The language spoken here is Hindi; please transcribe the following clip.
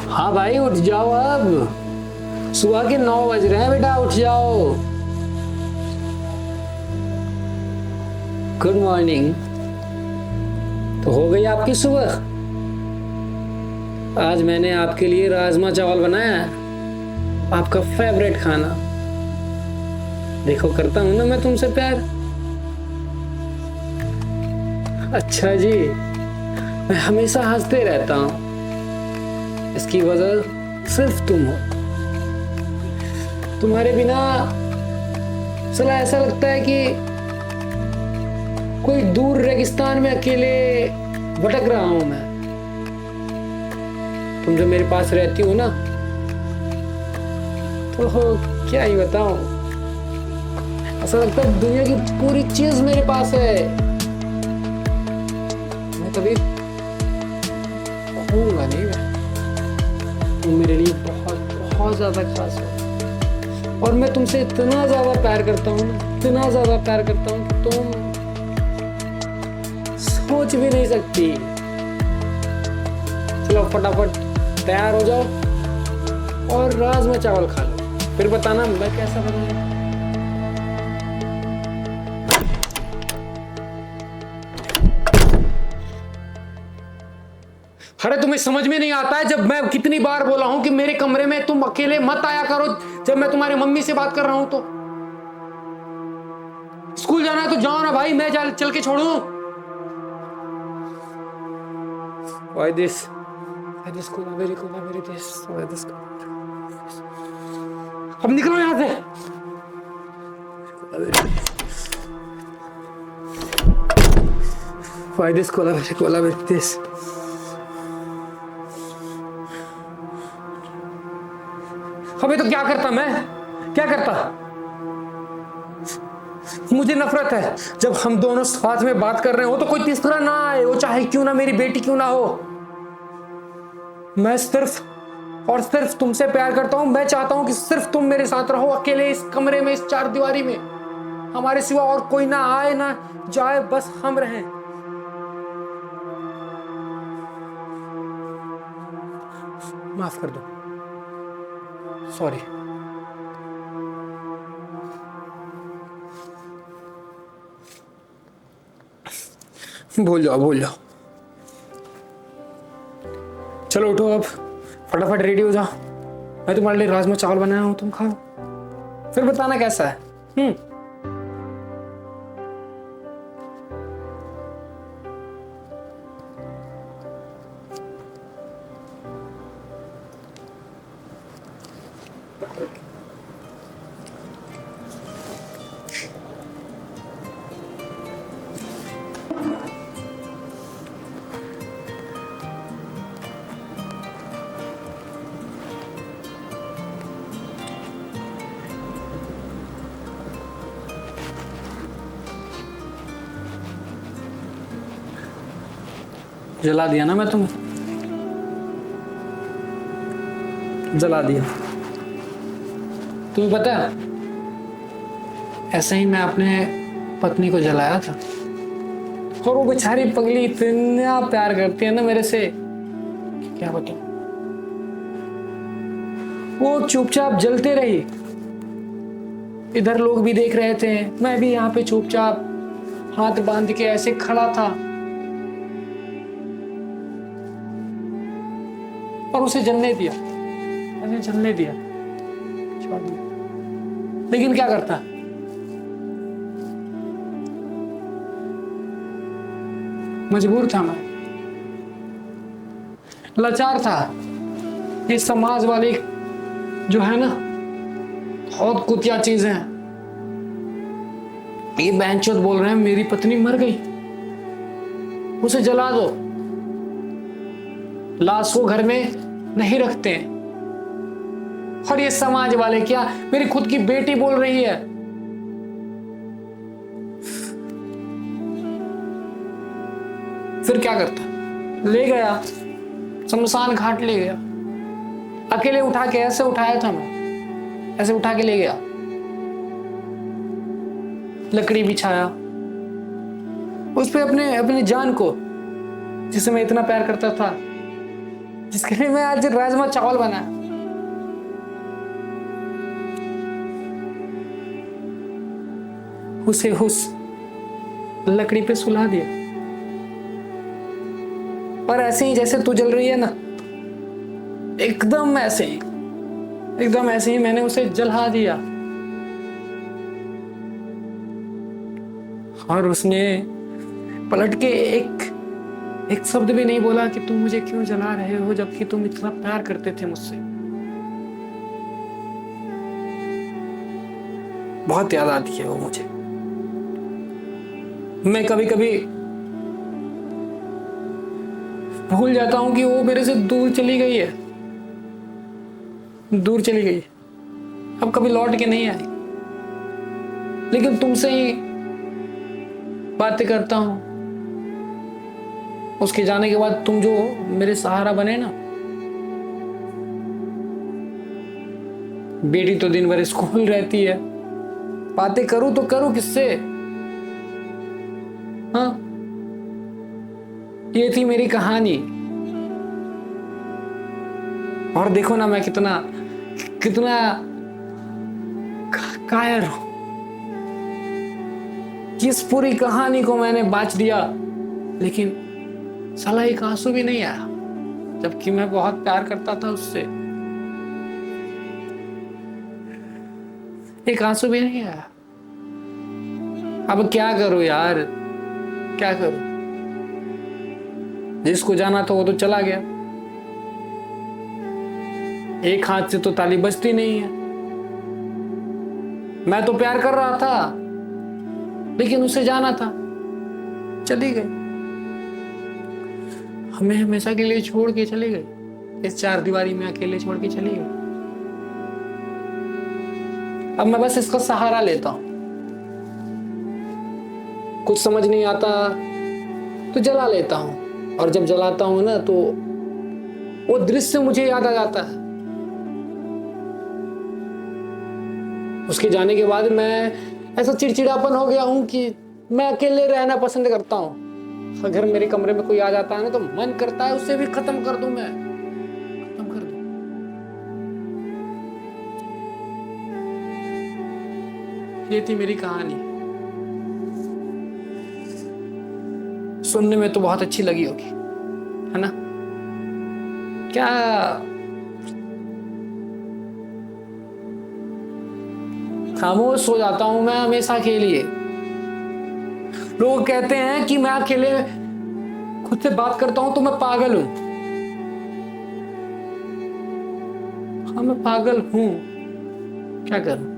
हाँ भाई उठ जाओ, अब सुबह के 9 बज रहे हैं बेटा, उठ जाओ। Good morning. तो हो गई आपकी सुबह? आज मैंने आपके लिए राजमा चावल बनाया है, आपका फेवरेट खाना। देखो करता हूं ना मैं तुमसे प्यार। अच्छा जी, मैं हमेशा हंसते रहता हूं, इसकी वजह सिर्फ तुम हो। तुम्हारे बिना साला ऐसा लगता है कि कोई दूर रेगिस्तान में अकेले भटक रहा हूं मैं। तुम जो मेरे पास रहती हो ना, तो क्या ही बताऊं, ऐसा लगता है दुनिया की पूरी चीज मेरे पास है। मैं कभी खोऊंगा नहीं मैं। तुम मेरे लिए बहुत बहुत ज्यादा खास हो, और मैं तुमसे इतना ज्यादा प्यार करता हूँ ना, इतना ज्यादा प्यार करता हूँ कि तुम सोच भी नहीं सकती। चलो फटाफट तैयार हो जाओ और राजमा चावल खा लो, फिर बताना मैं कैसा बनाया। अरे तुम्हें समझ में नहीं आता है, जब मैं कितनी बार बोला हूं कि मेरे कमरे में तुम अकेले मत आया करो जब मैं तुम्हारी मम्मी से बात कर रहा हूं। तो स्कूल जाना है तो जाओ ना भाई, मैं चल के छोड़ूं? Why this? Why this? Why this? अब निकलो यहां से। Why this? अबे तो क्या करता मैं, क्या करता? मुझे नफरत है जब हम दोनों साथ में बात कर रहे हो तो कोई तीसरा ना आए, वो चाहे क्यों ना मेरी बेटी क्यों ना हो। मैं सिर्फ और सिर्फ तुमसे प्यार करता हूं। मैं चाहता हूं कि सिर्फ तुम मेरे साथ रहो, अकेले इस कमरे में, इस चार दीवारी में। हमारे सिवा और कोई ना आए ना जाए, बस हम रहें। माफ कर दो, सॉरी। भूल जाओ। चलो उठो, अब फटाफट रेडी हो जाओ। मैं तुम्हारे लिए राजमा चावल बनाया हूं, तुम खाओ, फिर बताना कैसा है। जला दिया ना मैं तुम्हें, जला दिया। तुम्हें पता है, ऐसे ही मैं अपने पत्नी को जलाया था, और वो बेचारी पगली इतना प्यार करती है ना मेरे से, क्या बताऊं। वो चुपचाप जलते रही, इधर लोग भी देख रहे थे, मैं भी यहाँ पे चुपचाप हाथ बांध के ऐसे खड़ा था, और उसे जलने दिया, छोड़ दिया। लेकिन क्या करता, मजबूर था मैं, लाचार था। ये समाज वाले जो है ना, बहुत कुतिया चीज है। ये बहनचोद बोल रहे हैं मेरी पत्नी मर गई, उसे जला दो। लाश को घर में नहीं रखते हैं। और ये समाज वाले क्या, मेरी खुद की बेटी बोल रही है। फिर क्या करता, ले गया शमशान घाट, ले गया अकेले, उठा के ऐसे उठाया था मैं, ऐसे उठा के ले गया, लकड़ी बिछाया उस पे अपने जान को, जिसे मैं इतना प्यार करता था, जिसके लिए मैं आज राजमा चावल बनाया। उसे उस लकड़ी पे सुला दिया, और ऐसे ही जैसे तू जल रही है ना, एकदम ऐसे ही मैंने उसे जला दिया। और उसने पलट के एक शब्द भी नहीं बोला कि तुम मुझे क्यों जला रहे हो, जबकि तुम इतना प्यार करते थे मुझसे। बहुत याद आती है वो मुझे। मैं कभी कभी भूल जाता हूं कि वो मेरे से दूर चली गई है, अब कभी लौट के नहीं आई। लेकिन तुमसे ही बातें करता हूं। उसके जाने के बाद तुम जो मेरे सहारा बने ना। बेटी तो दिन भर स्कूल रहती है, बातें करूं तो करूं किससे? हाँ, ये थी मेरी कहानी। और देखो ना मैं कितना कायर हूं। किस पूरी कहानी को मैंने बांच दिया, लेकिन साला एक आंसू भी नहीं आया, जबकि मैं बहुत प्यार करता था उससे। एक आंसू भी नहीं आया। अब क्या करूं यार, क्या करूं? जिसको जाना था वो तो चला गया। एक हाथ से तो ताली बजती नहीं है। मैं तो प्यार कर रहा था, लेकिन उसे जाना था, चली गई। हमें हमेशा के लिए छोड़ के चली गई। इस चार दीवारी में अकेले छोड़ के चली गई। अब मैं बस इसका सहारा लेता हूं। कुछ समझ नहीं आता तो जला लेता हूं, और जब जलाता हूं ना तो वो दृश्य मुझे याद आ जाता है। उसके जाने के बाद मैं ऐसा चिड़चिड़ापन हो गया हूं कि मैं अकेले रहना पसंद करता हूं। अगर मेरे कमरे में कोई आ जाता है ना तो मन करता है उसे भी खत्म कर दूं, मैं खत्म कर दूं। ये थी मेरी कहानी। सुनने में तो बहुत अच्छी लगी होगी, है ना? क्या खामोश हो जाता हूं मैं हमेशा के लिए। लोग कहते हैं कि मैं अकेले खुद से बात करता हूं तो मैं पागल हूं। हाँ, मैं पागल हूं, क्या करूं?